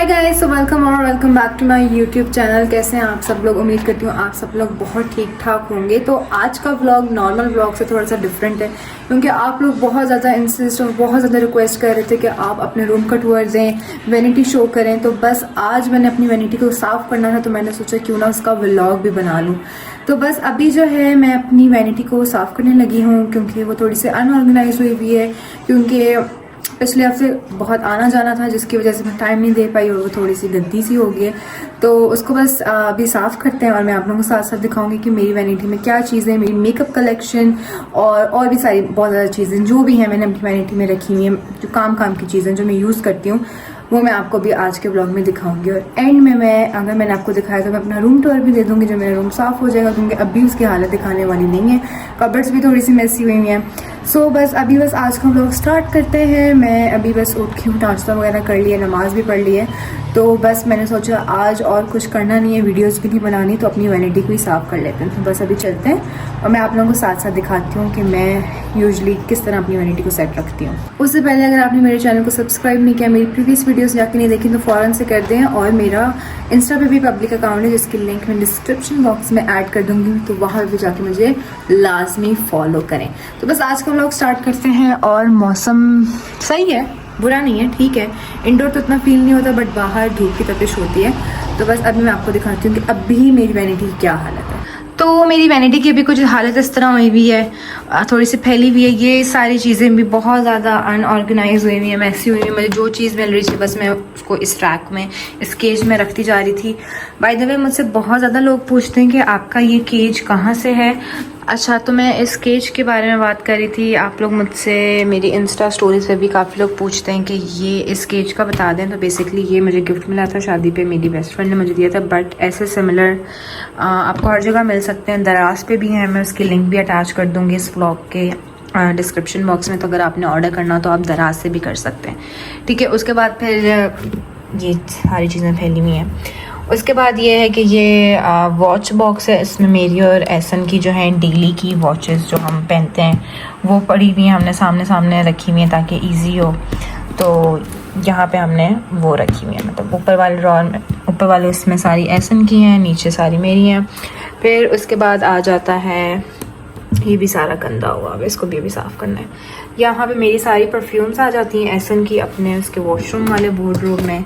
हाय guys, welcome और welcome back to my YouTube channel. कैसे हैं आप सब लोग? उम्मीद करती हूँ आप सब लोग बहुत ठीक ठाक होंगे। तो आज का व्लॉग नॉर्मल व्लॉग से थोड़ा सा डिफरेंट है, क्योंकि आप लोग बहुत ज़्यादा इंसिस्ट और बहुत ज़्यादा रिक्वेस्ट कर रहे थे कि आप अपने रूम का टूर दें, वैनिटी शो करें। तो बस आज मैंने अपनी वैनिटी को साफ़ करना था, तो मैंने सोचा क्यों ना उसका व्लॉग भी बना लूँ। तो बस अभी जो है मैं अपनी वैनिटी को साफ़ करने लगी हूँ, क्योंकि वो थोड़ी सी अनऑर्गेनाइज हुई हुई है, क्योंकि पिछले हफ्ते बहुत आना जाना था जिसकी वजह से मैं टाइम नहीं दे पाई और वो थोड़ी सी गंदी सी हो गई है। तो उसको बस अभी साफ़ करते हैं और मैं आप लोगों को साथ साथ दिखाऊंगी कि मेरी वैनिटी में क्या चीज़ें, मेरी मेकअप कलेक्शन और भी सारी बहुत ज़्यादा चीज़ें जो भी हैं मैंने अपनी वैनिटी में रखी हुई हैं, जो काम की चीज़ें जो मैं यूज़ करती हूँ वो मैं आपको भी आज के ब्लॉग में दिखाऊंगी। और एंड में मैं अगर मैंने आपको दिखाया तो मैं अपना रूम टूर भी दे दूँगी, जो मेरा रूम साफ़ हो जाएगा, क्योंकि अभी उसकी हालत दिखाने वाली नहीं है। कबर्ड्स भी थोड़ी सी मैसी हुई हैं। सो बस आज का व्लॉग स्टार्ट करते हैं। मैं अभी बस उठी हूँ, नाश्ता वगैरह कर लिया, नमाज़ भी पढ़ ली है। तो बस मैंने सोचा आज और कुछ करना नहीं है, वीडियोस भी नहीं बनानी, तो अपनी वैनिटी को ही साफ़ कर लेते हैं। तो बस अभी चलते हैं और मैं आप लोगों को साथ साथ दिखाती हूँ कि मैं यूजुअली किस तरह अपनी वैनिटी को सेट रखती हूँ। उससे पहले अगर आपने मेरे चैनल को सब्सक्राइब नहीं किया, मेरी प्रीवियस वीडियोस जाके नहीं देखी, तो फ़ौरन से कर दें। और मेरा इंस्टा पे भी पब्लिक अकाउंट है, जिसकी लिंक मैं डिस्क्रिप्शन बॉक्स में ऐड कर दूँगी, तो वहाँ भी जाके मुझे लाजमी फॉलो करें। तो बस आज का व्लॉग स्टार्ट करते हैं। और मौसम सही है, बुरा नहीं है, ठीक है। इंडोर तो इतना फील नहीं होता, बट बाहर धूप की तपिश होती है। तो बस अभी मैं आपको दिखाती हूँ कि अभी मेरी वैनिटी की क्या हालत है। तो मेरी वैनिटी की अभी कुछ हालत इस तरह हुई हुई है, थोड़ी सी फैली हुई है। ये सारी चीज़ें भी बहुत ज़्यादा अनऑर्गेनाइज हुई हुई है, मैसी हुई हुई है। मुझे जो चीज़ मिल रही थी बस मैं उसको इस रैक में, इस केज में रखती जा रही थी। बाय द वे मुझसे बहुत ज़्यादा लोग पूछते हैं कि आपका ये केज कहाँ से है। अच्छा, तो मैं इस केज के बारे में बात कर रही थी। आप लोग मुझसे मेरी इंस्टा स्टोरीज पे भी काफ़ी लोग पूछते हैं कि ये इस केज का बता दें। तो बेसिकली ये मुझे गिफ्ट मिला था शादी पे, मेरी बेस्ट फ्रेंड ने मुझे दिया था। बट ऐसे सिमिलर आपको हर जगह मिल सकते हैं, दराज पे भी हैं। मैं उसकी लिंक भी अटैच कर दूँगी इस व्लॉग के डिस्क्रिप्शन बॉक्स में। तो अगर आपने ऑर्डर करना तो आप दराज से भी कर सकते हैं, ठीक है। उसके बाद फिर ये सारी चीज़ें फैली हुई हैं। उसके बाद ये है कि ये वॉच बॉक्स है, इसमें मेरी और एहसन की जो है डेली की वॉचेस जो हम पहनते हैं वो पड़ी हुई हैं, हमने सामने सामने रखी हुई हैं ताकि इजी हो। तो यहाँ पे हमने वो रखी हुई है, मतलब ऊपर वाले ड्रॉअर में, ऊपर वाले इसमें सारी एहसन की हैं, नीचे सारी मेरी हैं। फिर उसके बाद आ जाता है ये भी सारा गंदा हुआ है, इसको भी साफ़ करना है। यहाँ पे मेरी सारी परफ्यूम्स आ जाती हैं एहसन की अपने उसके वॉशरूम वाले वार्डरोब में।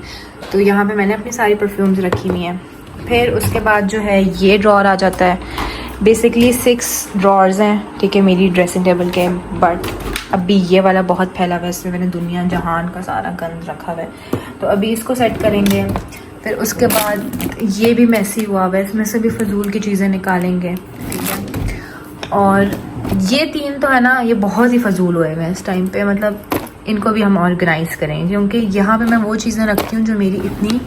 तो यहाँ पे मैंने अपनी सारी परफ्यूम्स रखी हुई हैं। फिर उसके बाद जो है ये ड्रॉअर आ जाता है। बेसिकली 6 ड्रॉअर्स हैं, ठीक है, मेरी ड्रेसिंग टेबल के। बट अभी ये वाला बहुत फैला हुआ है, इसमें मैंने दुनिया जहान का सारा गंद रखा हुआ है, तो अभी इसको सेट करेंगे। फिर उसके बाद ये भी मैसी हुआ हुआ है, इसमें से भी फजूल की चीज़ें निकालेंगे, ठीक है। और ये 3 तो है ना, ये बहुत ही फजूल हुए हैं इस टाइम पे, मतलब इनको भी हम ऑर्गेनाइज करें, क्योंकि यहाँ पे मैं वो चीज़ें रखती हूँ जो मेरी इतनी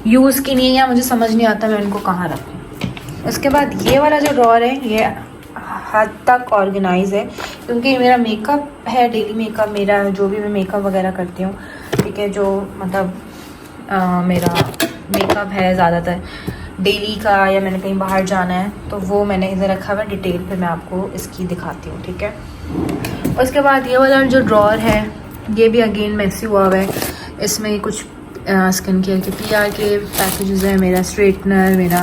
यूज़ की नहीं है या मुझे समझ नहीं आता मैं उनको कहाँ रखूँ। उसके बाद ये वाला जो ड्रॉअर है ये हद तक ऑर्गेनाइज है, क्योंकि ये मेरा मेकअप है, डेली मेकअप, मेरा जो भी मैं मेकअप वगैरह करती हूँ, ठीक है, जो मतलब मेरा मेकअप है ज़्यादातर डेली का, या मैंने कहीं बाहर जाना है तो वो मैंने इधर रखा हुआ है। डिटेल पे मैं आपको इसकी दिखाती हूँ, ठीक है। उसके बाद ये वाला जो ड्रॉअर है ये भी अगेन मैसी हुआ हुआ है, इसमें कुछ स्किन केयर के PR के पैकेजेस हैं, मेरा स्ट्रेटनर, मेरा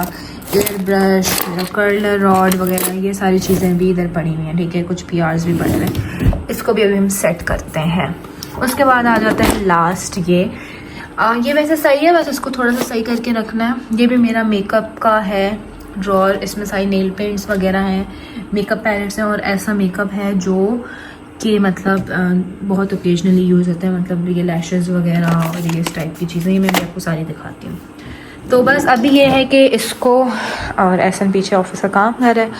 एयर ब्रश, मेरा कर्लर रॉड वगैरह, ये सारी चीज़ें भी इधर पड़ी हुई हैं, ठीक है। कुछ PRs भी पड़े हुए हैं, इसको भी अभी हम सेट करते हैं। उसके बाद आ जाता है लास्ट ये वैसे सही है, बस इसको थोड़ा सा सही करके रखना है। ये भी मेरा मेकअप का है ड्रॉअर, इसमें सारी नेल पेंट्स वगैरह हैं, मेकअप पैलेट्स हैं, और ऐसा मेकअप है जो कि मतलब बहुत ओकेजनली यूज़ होता है, मतलब ये लैशेस वगैरह और ये इस टाइप की चीज़ें, ये मैं आपको सारी दिखाती हूँ। तो बस अभी ये है कि इसको, और ऐसा पीछे ऑफिस का काम कर रहा है,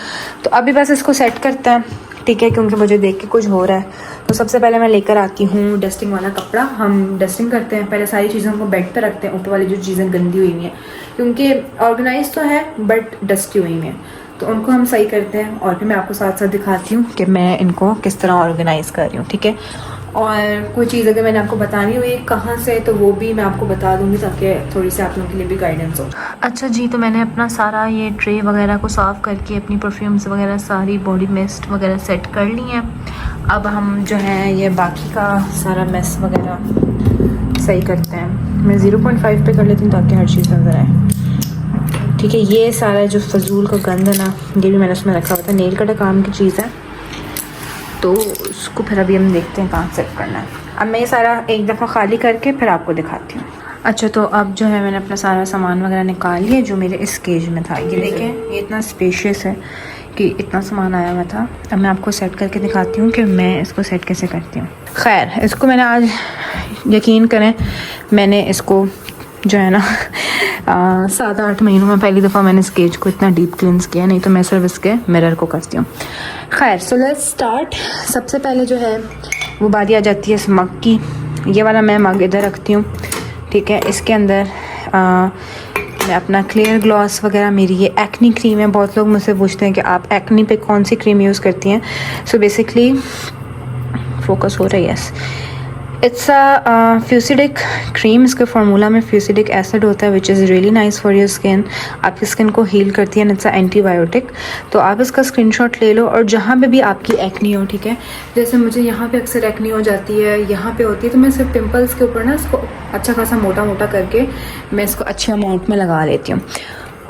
तो अभी बस इसको सेट करते हैं, ठीक है, क्योंकि मुझे देख के कुछ हो रहा है। तो सबसे पहले मैं लेकर आती हूँ डस्टिंग वाला कपड़ा। हम डस्टिंग करते हैं, पहले सारी चीज़ों को बेड पे रखते हैं, ऊपर वाली जो चीज़ें गंदी हुई हैं, क्योंकि ऑर्गेनाइज तो है बट डस्टी हुई हैं, तो उनको हम सही करते हैं। और फिर मैं आपको साथ साथ दिखाती हूँ कि मैं इनको किस तरह ऑर्गेनाइज कर रही हूँ, ठीक है। और कोई चीज़ अगर मैंने आपको बतानी हुई कहाँ से, तो वो भी मैं आपको बता दूँगी, ताकि थोड़ी सी आप लोगों के लिए भी गाइडेंस हो। अच्छा जी, तो मैंने अपना सारा ये ट्रे वगैरह को साफ़ करके अपनी परफ्यूम्स वगैरह, सारी बॉडी मिस्ट वगैरह सेट कर ली हैं। अब हम जो है ये बाकी का सारा मेस वगैरह सही करते हैं। मैं 0.5 पे कर लेती हूँ ताकि हर चीज़ नज़र आए। ठीक है, ये सारा जो फजूल का गंद है ना, ये भी मैंने उसमें रखा हुआ था। नेल कटर काम की चीज़ है, तो उसको फिर अभी हम देखते हैं कहाँ सेट करना है। अब मैं ये सारा एक दफ़ा खाली करके फिर आपको दिखाती हूँ। अच्छा, तो अब जो है मैंने अपना सारा सामान वगैरह निकाल लिया जो मेरे इस केज में था। ये देखें, ये इतना स्पेशियस है कि इतना सामान आया हुआ था। अब मैं आपको सेट करके दिखाती हूँ कि मैं इसको सेट कैसे करती हूँ। खैर, इसको मैंने आज, यकीन करें, मैंने इसको जो है ना 7-8 महीनों में पहली दफ़ा मैंने इस केज को इतना डीप क्लींस किया, नहीं तो मैं सिर्फ इसके मिरर को करती हूँ। खैर, सो लेट्स स्टार्ट। सबसे पहले जो है वो बारी आ जाती है इस मग की। ये वाला मैं मग इधर रखती हूँ, ठीक है। इसके अंदर मैं अपना क्लियर ग्लॉस वगैरह, मेरी ये एक्नी क्रीम है। बहुत लोग मुझसे पूछते हैं कि आप एक्नी पे कौन सी क्रीम यूज़ करती हैं। सो बेसिकली फोकस हो रही है, yes, it's a fusidic cream. इसके फार्मूला में फ्यूसिडिक एसिड होता है which is really nice for your skin. आपकी स्किन को हील करती है, इट्स अ एंटीबायोटिक। तो आप इसका स्क्रीनशॉट ले लो, और जहाँ पे भी आपकी एक्नी हो, ठीक है, जैसे मुझे यहाँ पे अक्सर एक्नी हो जाती है, यहाँ पे होती है, तो मैं सिर्फ पिंपल्स के ऊपर ना इसको अच्छा खासा मोटा मोटा करके मैं इसको अच्छे अमाउंट में लगा लेती हूँ।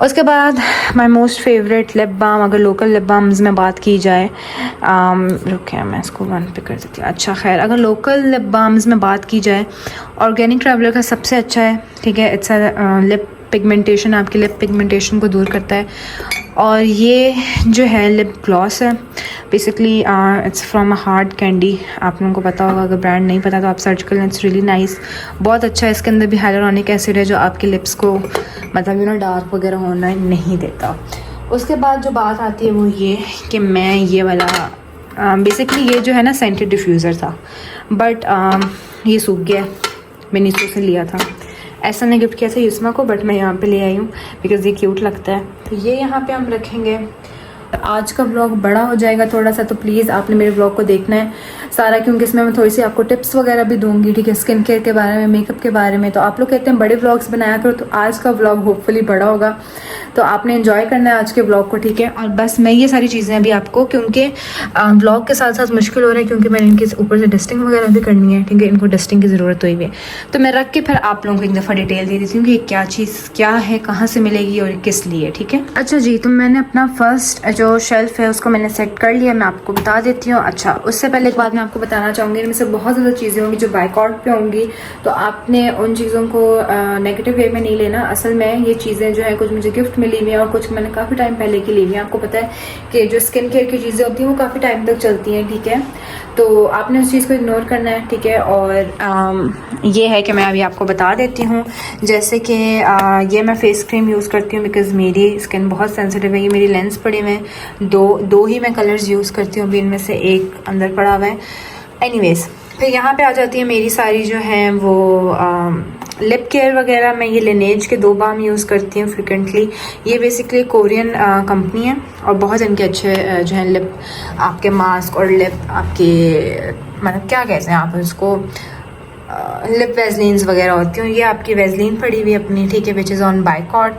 उसके बाद my most favourite lip balm, अगर लोकल लिप बाम्स में बात की जाए, रुके मैं इसको 1 पे कर देती हूँ। अच्छा, खैर, अगर लोकल लिप बाम्स में बात की जाए, ऑर्गेनिक ट्रैवलर का सबसे अच्छा है, ठीक है। इट्स लिप पिगमेंटेशन, आपकी लिप पिगमेंटेशन को दूर करता है। और ये जो है लिप ग्लॉस है, basically it's from a hard candy. आप लोगों को पता होगा, अगर ब्रांड नहीं पता तो आप सर्च कर लें। इट्स रियली नाइस, बहुत अच्छा है। इसके अंदर भी हाइलुरोनिक एसिड है जो आपके लिप्स को मतलब डार्क वगैरह होना नहीं देता। उसके बाद जो बात आती है वो ये कि मैं ये वाला बेसिकली ये जो है ना सेंटेड डिफ्यूज़र था, बट ये सूख गया। मैंने इसको से लिया था, ऐसा ने गिफ्ट किया था युस्मा को, बट मैं यहाँ पे ले आई हूँ बिकॉज़ ये क्यूट लगता है। तो ये यहाँ पे हम रखेंगे। आज का व्लॉग बड़ा हो जाएगा थोड़ा सा, तो प्लीज़ आपने मेरे व्लॉग को देखना है सारा, क्योंकि इसमें मैं थोड़ी सी आपको टिप्स वगैरह भी दूंगी, ठीक है, स्किन केयर के बारे में, मेकअप के बारे में। तो आप लोग कहते हैं बड़े व्लॉग्स बनाया करो, तो आज का व्लॉग होपफुली बड़ा होगा, तो आपने एंजॉय करना है आज के व्लॉग को, ठीक है। और बस मैं ये सारी चीज़ें अभी आपको, क्योंकि व्लॉग के साथ साथ मुश्किल हो रहा है, क्योंकि मैंने इनके ऊपर से डस्टिंग वगैरह भी करनी है, ठीक है, इनको डस्टिंग की ज़रूरत हुई है। तो मैं रख के फिर आप लोगों को एक दफ़ा डिटेल दे देती हूँ कि क्या चीज़ क्या है, कहाँ से मिलेगी और किस लिए, ठीक है। अच्छा जी, तो मैंने अपना फर्स्ट जो शेल्फ है उसको मैंने सेट कर लिया, मैं आपको बता देती हूँ। अच्छा, उससे पहले एक बात मैं आपको बताना चाहूँगी, इनमें से बहुत ज़्यादा चीज़ें होंगी जो बाइकआउट पे होंगी, तो आपने उन चीज़ों को नेगेटिव वे में नहीं लेना। असल में ये चीज़ें जो है कुछ मुझे गिफ्ट मिली हुई हैं और कुछ मैंने काफ़ी टाइम पहले की ली हुई हैं। आपको पता है कि जो स्किन केयर की चीज़ें होती हैं वो काफ़ी टाइम तक चलती हैं, ठीक है, तो आपने उस चीज़ को इग्नोर करना है, ठीक है। और ये है कि मैं अभी आपको बता देती हूँ, जैसे कि ये मैं फेस क्रीम यूज़ करती हूँ बिकॉज़ मेरी स्किन बहुत सेंसिटिव है। ये मेरी लेंस पड़ी हुए हैं, दो ही मैं कलर्स यूज़ करती हूँ, अभी इनमें से एक अंदर पड़ा हुआ है। एनीवेज, फिर यहाँ पे आ जाती है मेरी सारी जो है वो लिप केयर वगैरह। मैं ये लिनेज के 2 बाम यूज़ करती हूँ फ्रिक्वेंटली। ये बेसिकली कोरियन कंपनी है और बहुत इनके अच्छे जो है लिप आपके मास्क और लिप आपके मतलब क्या कहते हैं आप उसको, लिप वेजलिन्स वगैरह होती हैं। ये आपकी वेजलिन पड़ी हुई अपनी, ठीक है, विच इज़ ऑन बाइकॉट।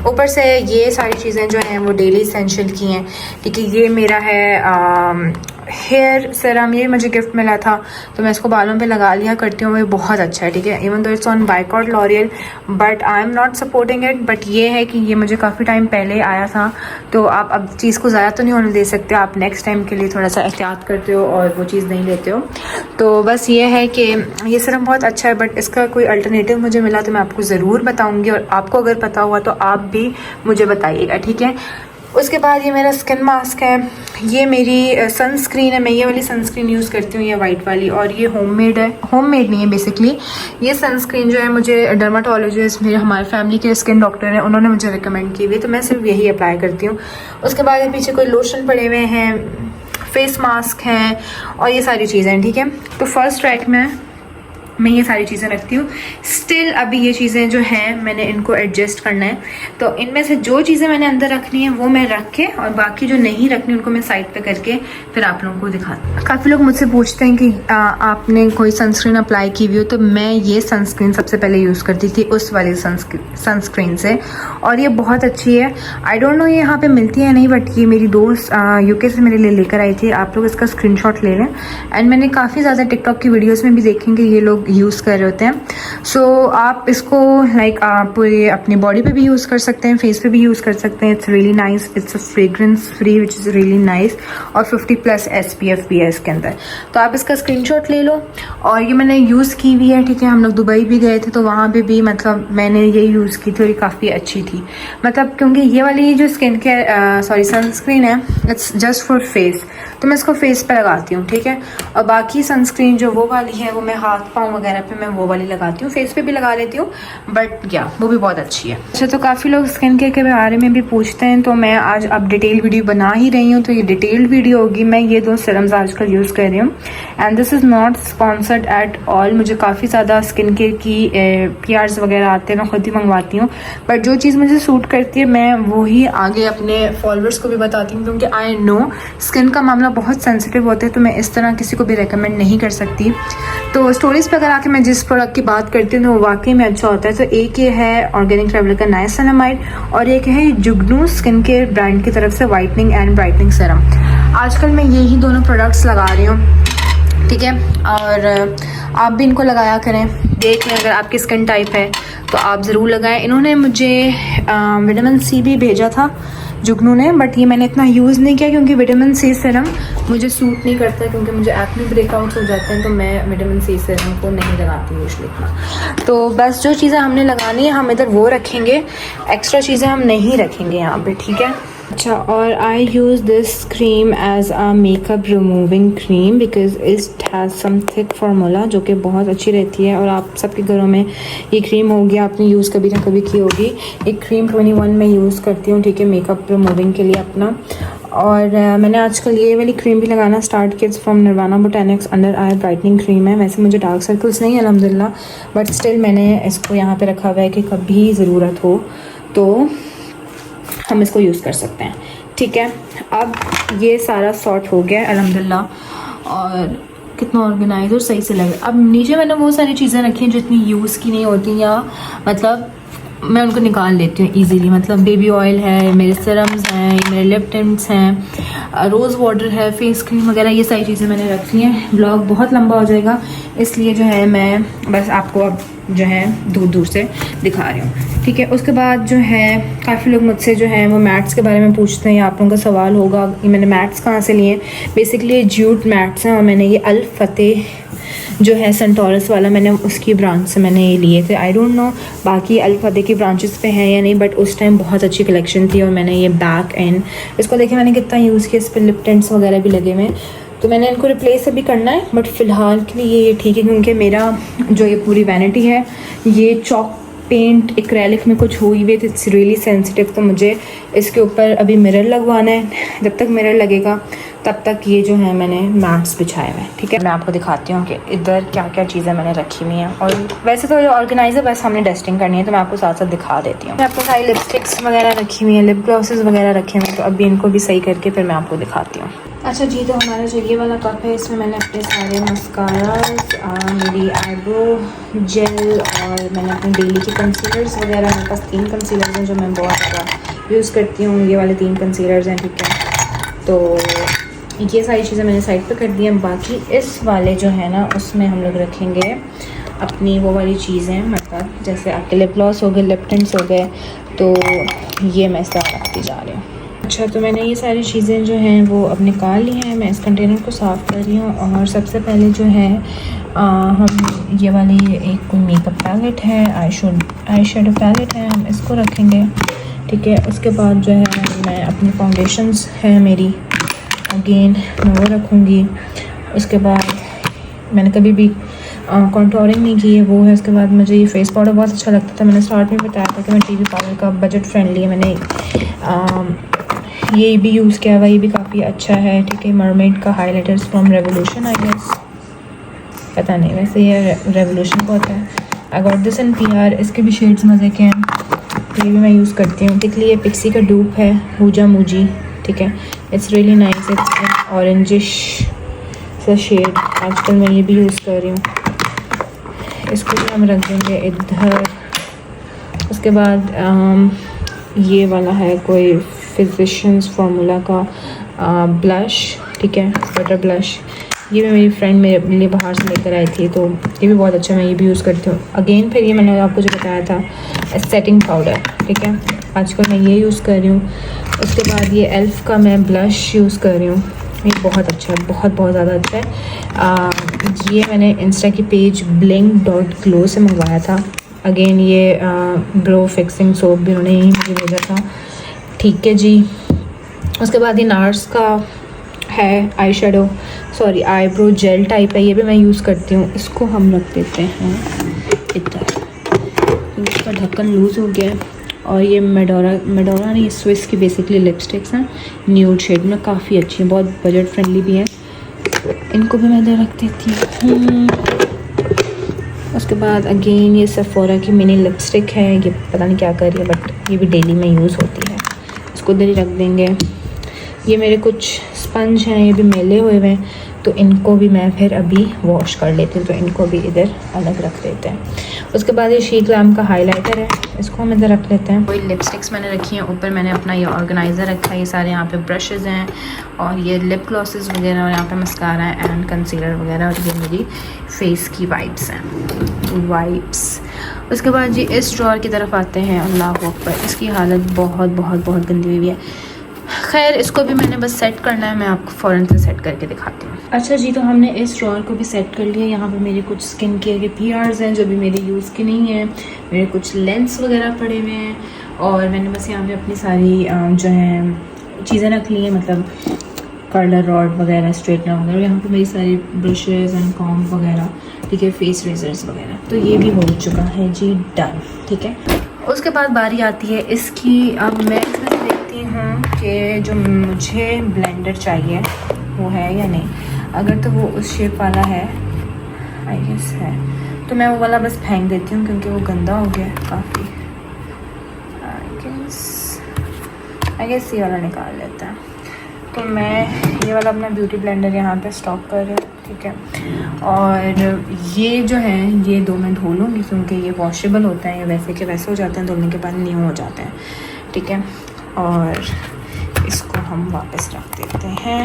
ऊपर से ये सारी चीज़ें जो हैं वो डेली एसेंशियल की हैं, ठीक है। ये मेरा है हेयर सीरम, ये मुझे गिफ्ट मिला था, तो मैं इसको बालों पे लगा लिया करती हूँ, ये बहुत अच्छा है, ठीक है। Even though it's on boycott L'Oréal, but I am not supporting it. But ये है कि ये मुझे काफ़ी टाइम पहले आया था, तो आप अब चीज़ को ज़्यादा तो नहीं होने दे सकते, आप नेक्स्ट टाइम के लिए थोड़ा सा एहतियात करते हो और वो चीज़ नहीं लेते हो। तो बस ये है कि ये सीरम बहुत अच्छा है, बट इसका कोई अल्टरनेटिव मुझे मिला तो मैं आपको ज़रूर बताऊँगी, और आपको अगर पता हुआ तो आप भी मुझे बताइएगा, ठीक है। उसके बाद ये मेरा स्किन मास्क है, ये मेरी सनस्क्रीन है। मैं ये वाली सनस्क्रीन यूज़ करती हूँ, ये वाइट वाली, और ये होममेड है, होममेड नहीं है बेसिकली। ये सनस्क्रीन जो है मुझे डर्माटोलॉजिस्ट, मेरे हमारे फैमिली के स्किन डॉक्टर हैं, उन्होंने मुझे रिकमेंड की हुई, तो मैं सिर्फ यही अप्लाई करती हूँ। उसके बाद ये पीछे कोई लोशन पड़े हुए हैं, फेस मास्क हैं और ये सारी चीज़ें, ठीक है। तो फर्स्ट रैक में मैं ये सारी चीज़ें रखती हूँ। स्टिल अभी ये चीज़ें जो हैं मैंने इनको एडजस्ट करना है, तो इनमें से जो चीज़ें मैंने अंदर रखनी है वो मैं रख के, और बाकी जो नहीं रखनी उनको मैं साइड पे करके फिर आप लोगों को दिखाती हूँ। काफ़ी लोग मुझसे पूछते हैं कि आपने कोई सनस्क्रीन अप्लाई की हुई हो, तो मैं ये सनस्क्रीन सबसे पहले यूज़ करती थी उस वाली सनस्क्रीन से, और ये बहुत अच्छी है। आई डोंट नो ये यहाँ पर मिलती है नहीं, बट ये मेरी दोस्त UK से मेरे लिए लेकर आई थी। आप लोग इसका स्क्रीनशॉट ले लें। एंड मैंने काफ़ी ज़्यादा टिकटॉक की वीडियोज़ में भी देखेंगे ये लोग यूज़ कर रहे होते हैं। सो आप इसको लाइक आप ये अपनी बॉडी पे भी यूज़ कर सकते हैं, फेस पे भी यूज़ कर सकते हैं। It's really nice, it's a fragrance free which is really nice, और 50+ SPF भी है इसके अंदर। तो आप इसका स्क्रीनशॉट ले लो। और ये मैंने यूज़ की हुई है, ठीक है। हम लोग दुबई भी गए थे तो वहाँ पे भी मतलब मैंने ये यूज़ की थी और ये काफ़ी अच्छी थी। मतलब क्योंकि ये वाली जो स्किन केयर सनस्क्रीन है, इट्स जस्ट फॉर फेस, तो मैं इसको फेस पे लगाती हूँ, ठीक है। और बाकी सनस्क्रीन जो वो वाली है वो मैं हाथ पाँव वगैरह पे मैं वो वाली लगाती हूँ, फेस पे भी लगा लेती हूँ, बट या वो भी बहुत अच्छी है। अच्छा, तो काफ़ी लोग स्किन केयर के बारे में भी पूछते हैं, तो मैं आज अब डिटेल वीडियो बना ही रही हूँ, तो ये डिटेल्ड वीडियो होगी। मैं ये 2 सीरम्स आजकल यूज़ कर रही हूँ, and this is not sponsored at all. मुझे काफ़ी ज़्यादा स्किन केयर की PRs वगैरह आते हैं, मैं खुद ही मंगवाती हूँ, बट जो चीज़ मुझे सूट करती है मैं वही आगे अपने फॉलोअर्स को भी बताती हूँ, क्योंकि आई नो स्किन का मामला बहुत सेंसिटिव होता है, तो मैं इस तरह किसी को भी रेकमेंड नहीं कर सकती। तो स्टोरीज पे अगर आके मैं जिस प्रोडक्ट की बात करती हूँ तो वो वाकई में अच्छा होता है। तो एक ये है ऑर्गेनिक ट्रैवलर का नाइसिनामाइड, और एक है जुगनू स्किन केयर ब्रांड की तरफ से वाइटनिंग एंड ब्राइटनिंग सीरम। आजकल मैं यही दोनों प्रोडक्ट्स लगा रही हूँ, ठीक है। और आप भी इनको लगाया करें, देख लें अगर आपकी स्किन टाइप है तो आप ज़रूर लगाएं। इन्होंने मुझे विटामिन C भी भेजा था जुगनू ने, बट ये मैंने इतना यूज़ नहीं किया क्योंकि विटामिन C सीरम मुझे सूट नहीं करता, क्योंकि मुझे एक्ने ब्रेकआउट्स हो जाते हैं, तो मैं विटामिन C सीरम को नहीं लगाती हूँ यूजली इतना। तो बस जो चीज़ें हमने लगानी है हम इधर वो रखेंगे, एक्स्ट्रा चीज़ें हम नहीं रखेंगे यहाँ पे, ठीक है। अच्छा, और I use this cream as a makeup removing cream because it has some thick formula, जो कि बहुत अच्छी रहती है। और आप सबके घरों में ये क्रीम होगी, आपने यूज़ कभी ना कभी की होगी। एक क्रीम 21 में यूज़ करती हूँ, ठीक है, मेकअप रिमूविंग के लिए अपना। और मैंने आजकल ये वाली क्रीम भी लगाना स्टार्ट किया, from Nirvana Botanics under eye brightening cream है। वैसे मुझे डार्क सर्कल्स नहीं है अल्हम्दुलिल्लाह, बट स्टिल मैंने इसको यहाँ पे रखा हुआ है कि कभी ज़रूरत हो तो हम इसको यूज़ कर सकते हैं, ठीक है। अब ये सारा सॉर्ट हो गया अल्हम्दुलिल्लाह, और कितना ऑर्गेनाइज और सही से लगे। अब नीचे मैंने वो सारी चीज़ें रखी हैं जो इतनी यूज़ की नहीं होती, या मतलब मैं उनको निकाल लेती हूँ ईजीली। मतलब बेबी ऑयल है, मेरे सीरम्स हैं, मेरे लिप टिंट्स हैं, रोज़ वाटर है, फेस क्रीम वगैरह, ये सारी चीज़ें मैंने रखी हैं। ब्लॉग बहुत लंबा हो जाएगा, इसलिए जो है मैं बस आपको अब जो है दूर दूर से दिखा रही हूँ, ठीक है। उसके बाद जो है काफ़ी लोग मुझसे जो है वो मैट्स के बारे में पूछते हैं, या आप लोगों का सवाल होगा कि मैंने मैट्स कहाँ से लिए। बेसिकली ये ज्यूट मैट्स हैं, और मैंने ये अल फतेह जो है सेंटोरस वाला, मैंने उसकी ब्रांच से मैंने ये लिए थे। आई डोंट नो बाकी अल फतेह की ब्रांचेस पे हैं या नहीं, बट उस टाइम बहुत अच्छी कलेक्शन थी। और मैंने ये बैक एंड इसको देखे मैंने कितना यूज़ किया, इस पर लिप टिंट्स वगैरह भी लगे हुए हैं, तो मैंने इनको रिप्लेस अभी करना है, बट फ़िलहाल के लिए ये ठीक है, क्योंकि मेरा जो ये पूरी वैनिटी है ये चॉक पेंट एक्रेलिक में कुछ हुई हुई, इट्स रियली सेंसिटिव, तो मुझे इसके ऊपर अभी मिरर लगवाना है। जब तक मिरर लगेगा तब तक ये जो है मैंने मैट्स बिछाए हुए हैं, ठीक है। मैं आपको दिखाती हूँ कि इधर क्या क्या चीज़ें मैंने रखी हुई हैं। और वैसे तो ये ऑर्गेनाइजर बस हमने डस्टिंग करनी है, तो मैं आपको साथ साथ दिखा देती हूँ। मैं आपको सारी लिपस्टिक्स वगैरह रखी हुई हैं, लिप ग्लॉसेस वगैरह रखे हुए हैं, तो अभी इनको भी सही करके फिर मैं आपको दिखाती हूँ। अच्छा जी, तो हमारा जो ये वाला कप है, इसमें मैंने अपने सारे मस्काराज, मेरी आईब्रो जेल, और मैंने अपनी डेली की कंसीलर्स वगैरह, मेरे पास 3 कंसीलर्स हैं जो मैं बहुत ज़्यादा यूज़ करती हूँ। ये वाले 3 कंसीलर्स हैं, ठीक है। तो ये सारी चीज़ें मैंने साइड पे कर दी हैं। बाकी इस वाले जो है ना, उसमें हम लोग रखेंगे अपनी वो वाली चीज़ें, मतलब जैसे आपके लिप ग्लॉस हो गए, लिप टिंट्स हो गए, तो ये मैं इस तरह रखती जा रही हूँ। अच्छा, तो मैंने ये सारी चीज़ें जो हैं वो अब निकाल ली हैं। मैं इस कंटेनर को साफ़ कर रही हूँ। और सबसे पहले जो है हम ये वाली एक कोई मेकअप पैलेट है, आई शेडो पैलेट है, हम इसको रखेंगे, ठीक है। उसके बाद जो है मैं अपनी फाउंडेशंस है मेरी, अगेन मैं वो रखूँगी। उसके बाद मैंने कभी भी कॉन्टोरिंग नहीं की है, वो है। उसके बाद मुझे ये फेस पाउडर बहुत अच्छा लगता था, मैंने स्टार्ट में बताया था कि मैं टीवी पाउडर का बजट फ्रेंडली है, मैंने ये भी यूज़ किया हुआ, ये भी काफ़ी अच्छा है, ठीक है। मरमेड का highlighters from Revolution, I guess, पता नहीं, वैसे ये रेवोल्यूशन का होता है। I got this in PR, इसके भी शेड्स मज़े के हैं, तो ये भी मैं यूज़ करती हूँ। टिकली ये पिक्सी का डूप है, हुजा मुजी, ठीक है। It's really nice, it's orangish सा शेड, आजकल मैं ये भी यूज़ कर रही हूँ। इसको भी हम रख देंगे इधर। उसके बाद ये वाला है कोई फिजिशियंस फार्मूला का ब्लश, ठीक है, बटर ब्लश, ये भी मेरी फ्रेंड मेरे लिए बाहर से लेकर आई थी, तो ये भी बहुत अच्छा, मैं ये भी यूज़ करती हूँ। अगेन फिर ये मैंने आपको जो बताया था सेटिंग पाउडर, ठीक है, आजकल मैं ये यूज़ कर रही हूँ। उसके बाद ये एल्फ का मैं ब्लश यूज़ कर रही हूँ, ये बहुत अच्छा है, बहुत बहुत ज़्यादा अच्छा है। ये मैंने इंस्टा की पेज bling.glow से मंगवाया था। अगेन ये ब्रो फिक्सिंग सोप भी उन्होंने यहीं मुझे भेजा था, ठीक है जी। उसके बाद ये नार्स का है eye shadow, sorry eyebrow jail type है, ये भी मैं यूज़ करती हूँ। इसको हम रख देते हैं इधर, इसका ढक्कन लूज़ हो गया है। और ये मेडोरा नहीं, स्विस की बेसिकली लिपस्टिक्स हैं, न्यूड शेड में, काफ़ी अच्छी हैं, बहुत बजट फ्रेंडली भी हैं। इनको भी मैं इधर रख देती हूँ। उसके बाद अगेन ये सेफोरा की मिनी लिपस्टिक है, ये पता नहीं क्या कर रही है, बट ये भी डेली में यूज़ होती है, इसको इधर ही रख देंगे। ये मेरे कुछ स्पंज हैं, ये भी मैले हुए हैं, तो इनको भी मैं फिर अभी वॉश कर लेती हूँ, तो इनको भी इधर अलग रख देते हैं। उसके बाद ये शी ग्लैम का हाइलाइटर है, इसको हम इधर रख लेते हैं। कोई लिपस्टिक्स मैंने रखी हैं, ऊपर मैंने अपना ये ऑर्गेनाइज़र रखा है, ये सारे यहाँ पे ब्रशेज़ हैं, और ये लिप ग्लॉसेस वगैरह, और यहाँ पे मस्कारा है एंड कंसीलर वगैरह, और ये मेरी फेस की वाइप्स हैं, वाइप्स। उसके बाद जी इस ड्रॉर की तरफ आते हैं, अल्लाह अकबर, इसकी हालत बहुत बहुत बहुत गंदी हुई है। खैर इसको भी मैंने बस सेट करना है, मैं आपको फ़ौरन से सेट करके दिखाती हूँ। अच्छा जी, तो हमने इस ड्रॉर को भी सेट कर लिया। यहाँ पे मेरे कुछ स्किन केयर के पीआर्स हैं जो भी मेरे यूज़ के नहीं हैं, मेरे कुछ लेंस वगैरह पड़े हुए हैं, और मैंने बस यहाँ पे अपनी सारी जो है चीज़ें रख ली हैं, मतलब कर्लर रॉड वगैरह, स्ट्रेटनर वगैरह, यहाँ पे मेरी सारी ब्रशेज़ एंड कॉम्ब वगैरह, ठीक है, फेस रेजर्स वगैरह, तो ये भी हो चुका है जी डन, ठीक है। उसके बाद बारी आती है इसकी। अब मैं इसमें से देखती हूँ कि जो मुझे ब्लेंडर चाहिए वो है या नहीं। अगर तो वो उस शेप वाला है, आई गेस है, तो मैं वो वाला बस फेंक देती हूँ क्योंकि वो गंदा हो गया है काफ़ी। आई गेस ये वाला निकाल लेते हैं। तो मैं ये वाला अपना ब्यूटी ब्लेंडर यहाँ पे स्टॉक कर रही हूँ, ठीक है। और ये जो है ये 2 मिनट धो लूँगी क्योंकि ये वॉशेबल होता है, ये वैसे के वैसे हो जाते हैं, धुलने के बाद न्यू हो जाते हैं, ठीक है। और इसको हम वापस रख देते हैं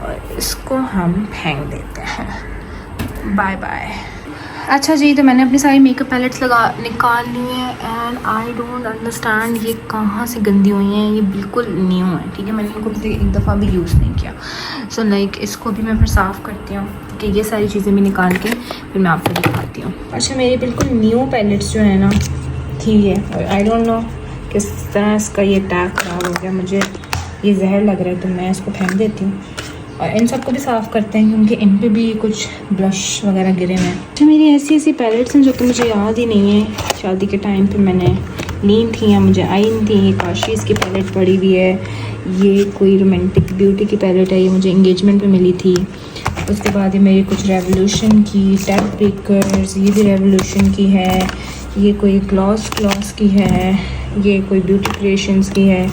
और इसको हम फेंक देते हैं। Bye bye. अच्छा जी, तो मैंने अपनी सारी मेकअप पैलेट्स निकाल ली हैं एंड आई डोंट अंडरस्टैंड ये कहाँ से गंदी हुई हैं, ये बिल्कुल न्यू है, ठीक है। मैंने इनको एक दफ़ा भी यूज़ नहीं किया। सो लाइक इसको भी मैं फिर साफ़ करती हूँ कि ये सारी चीज़ें भी निकाल के फिर मैं आपको दिखाती हूँ। अच्छा, मेरी बिल्कुल न्यू पैलेट्स जो है ना थी ये, और आई डोंट नो किस तरह इसका ये टैग ख़राब हो गया, मुझे ये जहर लग रहा है, तो मैं इसको फेंक देती हूँ। और इन सबको भी साफ़ करते हैं क्योंकि इन पे भी कुछ ब्लश वगैरह गिरे हुए हैं। अच्छा, मेरी ऐसी ऐसी पैलेट्स हैं जो तो मुझे याद ही नहीं है, शादी के टाइम पे मैंने ली थी या मुझे आई थी। ये काशीज़ की पैलेट पड़ी हुई है, ये कोई रोमांटिक ब्यूटी की पैलेट है, ये मुझे इंगेजमेंट पे मिली थी। उसके बाद ये मेरी कुछ रेवोल्यूशन की टैप ब्रेकर्स, ये भी रेवोल्यूशन की है। ये कोई ग्लॉस की है, ये कोई ब्यूटी क्रिएशंस की है,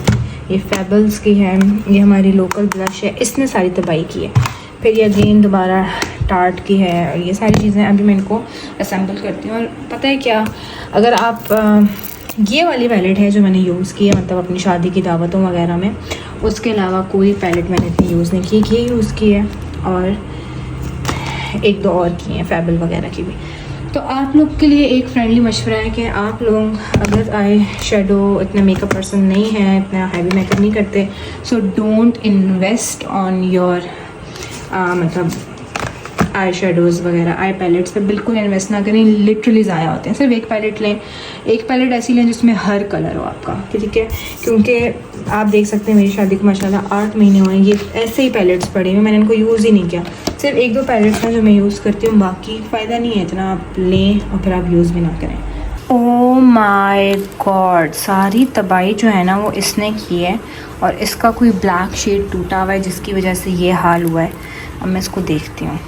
ये फेबल्स की है, ये हमारी लोकल ब्लश है, इसने सारी तबाही की है। फिर ये अगेन दोबारा टार्ट की है, और ये सारी चीज़ें अभी मैं इनको असेंबल करती हूँ। और पता है क्या, अगर आप ये वाली पैलेट है जो मैंने यूज़ की है, मतलब अपनी शादी की दावतों वगैरह में, उसके अलावा कोई पैलेट मैंने इतनी यूज़ नहीं की, ये यूज़ की है और 1-2 और की हैं फेबल वगैरह की भी। तो आप लोग के लिए एक फ्रेंडली मशवरा है कि आप लोग अगर आई शेडो इतना मेकअप पर्सन नहीं है, इतना हैवी मेकअप नहीं करते, so don't invest on your मतलब आई शेडोज़ वगैरह, आई पैलेट्स पे बिल्कुल इन्वेस्ट ना करें, लिटरली ज़ाया होते हैं। सिर्फ एक पैलेट लें, एक पैलेट ऐसी लें जिसमें हर कलर हो आपका, ठीक है। क्योंकि आप देख सकते हैं मेरी शादी को माशाल्लाह 8 महीने हुए हैं, ये ऐसे ही पैलेट्स पड़े हुए, मैंने इनको यूज़ ही नहीं किया। सिर्फ 1-2 पैलेट्स हैं जो मैं यूज़ करती हूँ, बाकी फ़ायदा नहीं है इतना आप लें और फिर आप यूज़ भी ना करें। ओह माय गॉड, सारी तबाही जो है ना वो इसने की है, और इसका कोई ब्लैक शेड टूटा हुआ है जिसकी वजह से ये हाल हुआ है। अब मैं इसको देखती हूँ।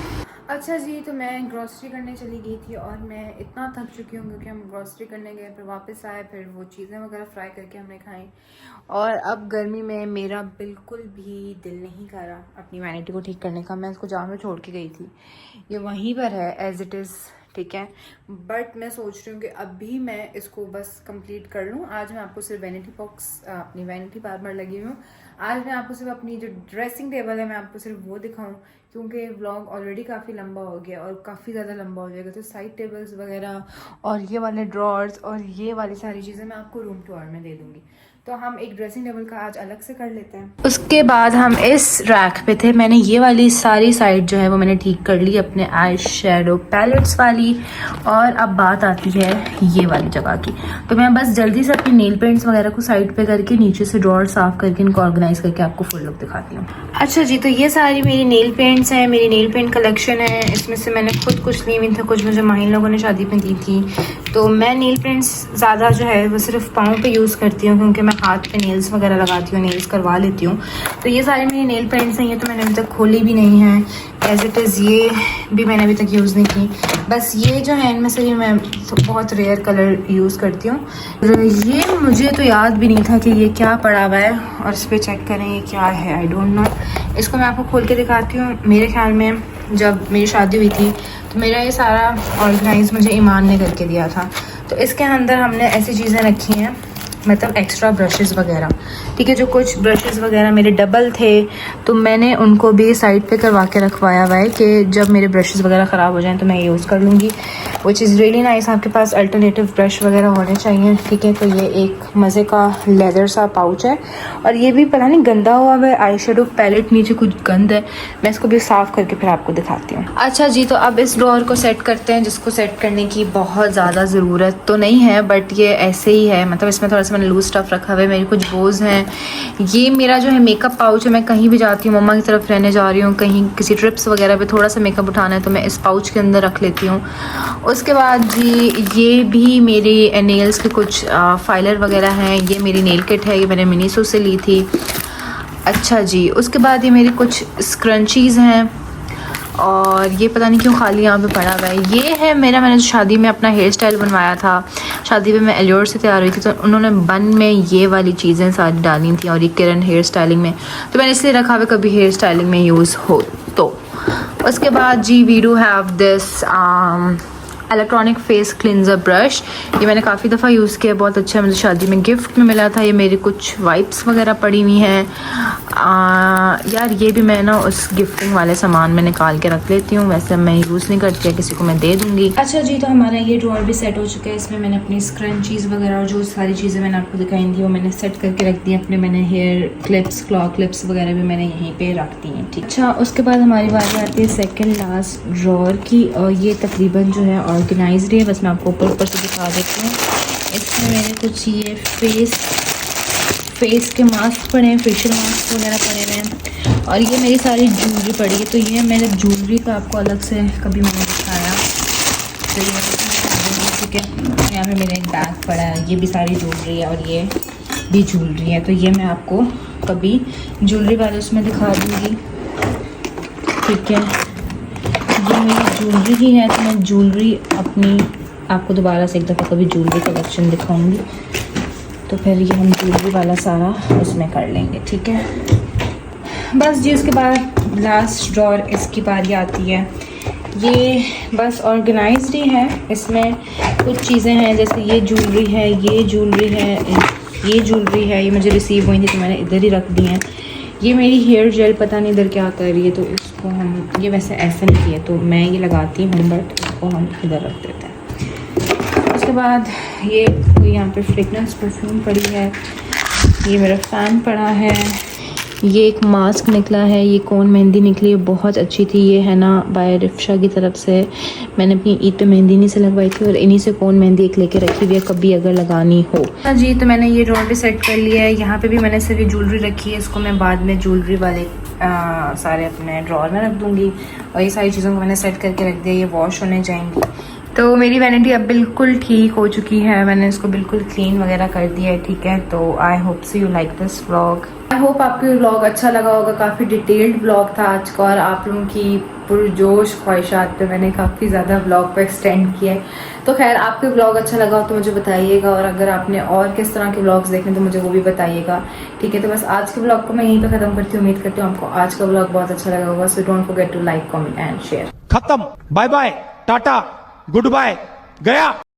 अच्छा जी, तो मैं ग्रॉसरी करने चली गई थी और मैं इतना थक चुकी हूँ क्योंकि हम ग्रॉसरी करने गए, फिर वापस आए, फिर वो चीज़ें वगैरह फ्राई करके हमने खाई, और अब गर्मी में मेरा बिल्कुल भी दिल नहीं कर रहा अपनी वैनिटी को ठीक करने का। मैं इसको जहाँ में छोड़ के गई थी ये वहीं पर है एज़ इट इज़, ठीक है। बट मैं सोच रही हूँ कि अभी मैं इसको बस कंप्लीट कर लूँ। आज मैं आपको सिर्फ वैनिटी बॉक्स, अपनी वैनिटी बार बार लगी हुई हूँ। आज मैं आपको सिर्फ अपनी जो ड्रेसिंग टेबल है मैं आपको सिर्फ वो दिखाऊँ क्योंकि व्लॉग ऑलरेडी काफ़ी लंबा हो गया और काफ़ी ज़्यादा लंबा हो जाएगा। तो साइड टेबल्स वगैरह और ये वाले ड्रॉर्स और ये वाली सारी चीज़ें मैं आपको रूम टूर में दे दूँगी। तो हम एक ड्रेसिंग टेबल का आज अलग से कर लेते हैं। उसके बाद हम इस रैक पे थे, मैंने ये वाली सारी साइड जो है वो मैंने ठीक कर ली अपने आई शेडो पैलेट्स वाली। और अब बात आती है ये वाली जगह की। तो मैं बस जल्दी से अपनी नेल पेंट्स वगैरह को साइड पे करके नीचे से ड्रॉर साफ करके इनको ऑर्गेनाइज करके आपको फुल लुक दिखाती हूँ। अच्छा जी, तो ये सारी मेरी नेल पेंट्स हैं, मेरी नेल पेंट कलेक्शन है। इसमें से मैंने खुद कुछ ली हुई थी, कुछ मुझे माहिन लोगों ने शादी में दी थी। तो मैं नेल पेंट्स ज़्यादा जो है वो सिर्फ पाँव पे यूज़ करती हूँ, क्योंकि मैं हाथ पे नेल्स वगैरह लगाती हूँ, नेल्स करवा लेती हूँ। तो ये सारी मेरी नेल पेंट्स हैं, ये तो मैंने अभी तक खोली भी नहीं है। एज इट इज़ ये भी मैंने अभी तक यूज़ नहीं की। बस ये जो है इनमें से भी मैं तो बहुत रेयर कलर यूज़ करती हूँ। ये मुझे तो याद भी नहीं था कि ये क्या पड़ा हुआ है, और इस पर चेक करें ये क्या है, आई डोंट नो। इसको मैं आपको खोल के दिखाती हूँ। मेरे ख्याल में जब मेरी शादी हुई थी तो मेरा ये सारा ऑर्गेनाइज मुझे ईमान ने करके दिया था। तो इसके अंदर हमने ऐसी चीज़ें रखी हैं, मतलब एक्स्ट्रा ब्रशेस वगैरह, ठीक है। जो कुछ ब्रशेस वगैरह मेरे डबल थे तो मैंने उनको भी साइड पे करवा के रखवाया हुआ है कि जब मेरे ब्रशेस वगैरह ख़राब हो जाएं तो मैं यूज़ कर लूँगी, विच इज़ रियली नाइस। आपके पास अल्टरनेटिव ब्रश वगैरह होने चाहिए, ठीक है। तो ये एक मज़े का लेदर सा पाउच है, और ये भी पता नहीं गंदा हुआ है आई शेडो पैलेट, नीचे कुछ गंद है। मैं इसको भी साफ़ करके फिर आपको दिखाती हूँ। अच्छा जी, तो अब इस ड्रॉअर को सेट करते हैं, जिसको सेट करने की बहुत ज़्यादा ज़रूरत तो नहीं है, बट ये ऐसे ही है। मतलब इसमें थोड़ा सा मैंने लूज स्टफ़ रखा हुआ है, मेरी कुछ बोज हैं। ये मेरा जो है मेकअप पाउच है, मैं कहीं भी जाती हूँ, मम्मा की तरफ रहने जा रही हूँ, कहीं किसी ट्रिप्स वगैरह पे थोड़ा सा मेकअप उठाना है तो मैं इस पाउच के अंदर रख लेती हूँ। उसके बाद जी ये भी मेरी नेल्स के कुछ फाइलर वगैरह हैं। ये मेरी नेल किट है, ये मैंने मिनीसो से ली थी। अच्छा जी, उसके बाद ये मेरी कुछ स्क्रंचीज़ हैं, और ये पता नहीं क्यों खाली यहाँ पे पड़ा हुआ है। ये है मेरा, मैंने शादी में अपना हेयर स्टाइल बनवाया था। शादी में मैं एलियोर से तैयार हुई थी, तो उन्होंने बन में ये वाली चीज़ें सारी डाली थी, और ये किरण हेयर स्टाइलिंग में, तो मैंने इसलिए रखा हुआ कभी हेयर स्टाइलिंग में यूज़ हो तो। उसके बाद जी we do have this electronic face cleanser brush. ये मैंने काफ़ी दफ़ा यूज़ किया, बहुत अच्छा है, मुझे शादी में गिफ्ट में मिला था। ये मेरी कुछ वाइप्स वगैरह पड़ी हुई हैं। यार ये भी मैं ना उस गिफ्टिंग वाले सामान में निकाल के रख लेती हूँ, वैसे मैं यूज़ नहीं करती, किसी को मैं दे दूँगी। अच्छा जी, तो हमारा ये ड्रॉअर भी सेट हो चुका है। इसमें मैंने अपनी स्क्रंचीज़ वगैरह और जो सारी चीज़ें मैंने आपको दिखाई थी वो मैंने सेट करके रख दी। अपने मैंने हेयर क्लिप्स, क्लॉ क्लिप्स वगैरह भी मैंने यहीं पर रख दी हैं, ठीक। अच्छा, उसके बाद हमारी बारी आती है सेकेंड लास्ट ड्रॉअर की, और ये तकरीबन जो है ऑर्गेनाइज्ड है। बस मैं आपको ऊपर से दिखा देती हूँ। इसमें मेरे कुछ ये फेस के मास्क पड़े हैं, फेशियल मास्क वगैरह पड़े हुए हैं, और ये मेरी सारी ज्वेलरी पड़ी है। तो ये मेरे ज्वेलरी का आपको अलग से कभी मैंने दिखाया, तो ये ठीक है। यहाँ पे मेरा एक बैग पड़ा है, ये भी सारी ज्वेलरी है, और ये भी ज्वेलरी है। तो ये मैं आपको कभी ज्वेलरी वाले उसमें दिखा दूँगी, ठीक है। ये मेरी ज्वेलरी ही है, तो मैं ज्वेलरी अपनी आपको दोबारा से एक दफ़ा कभी ज्वेलरी कलेक्शन दिखाऊंगी, तो फिर ये हम ज्वेलरी वाला सारा उसमें कर लेंगे, ठीक है। बस जी, उसके बाद लास्ट ड्रॉअर इसकी बारी आती है। ये बस ऑर्गेनाइज्ड ही है, इसमें कुछ चीज़ें हैं, जैसे ये ज्वेलरी है, ये ज्वेलरी है, ये ज्वेलरी है, ये मुझे रिसीव हुई थी तो मैंने इधर ही रख दी हैं। ये मेरी हेयर जेल पता नहीं इधर क्या कर रही है, तो इसको हम, ये वैसे ऐसा नहीं किया तो मैं ये लगाती हूँ, बट इसको हम इधर रख देते हैं। उसके बाद ये कोई यहाँ पे फ्रेगनेंस परफ्यूम पड़ी है, ये मेरा फ़ैन पड़ा है, ये एक मास्क निकला है, ये कौन मेहंदी निकली है, बहुत अच्छी थी। ये है ना बाय रिफ्शा की तरफ से, मैंने अपनी ईद पे मेहंदी इन्हीं से लगवाई थी, और इन्हीं से कौन मेहंदी एक लेके रखी हुई है कभी अगर लगानी हो। हाँ जी, तो मैंने ये ड्रॉअर भी सेट कर लिया है। यहाँ पे भी मैंने सिर्फ ज्वेलरी रखी है, इसको मैं बाद में ज्वेलरी वाले सारे अपने ड्रॉअर में रख दूँगी, और ये सारी चीज़ों को मैंने सेट करके रख दिया, ये वॉश होने जाएंगी। तो मेरी वैनिटी अब बिल्कुल ठीक हो चुकी है, मैंने इसको बिल्कुल क्लीन वगैरह कर दिया है, ठीक है। तो I hope so you like this vlog. I hope आपको व्लॉग अच्छा लगा होगा। काफ़ी डिटेल्ड व्लॉग था आज का, और आप लोगों की पुरजोश ख्वाहिशात पे मैंने काफ़ी ज़्यादा व्लॉग को एक्सटेंड किया है। तो खैर, आपको व्लॉग अच्छा लगा हो तो मुझे बताइएगा, और अगर आपने और किस तरह के व्लॉग्स देखे तो मुझे वो भी बताइएगा, ठीक है। तो बस आज के व्लॉग को मैं यहीं पे ख़त्म करती हूँ। उम्मीद करती हूँ आपको आज का व्लॉग बहुत अच्छा लगा होगा। So don't forget to like, comment and share. खत्म, bye bye, tata, good bye, गया।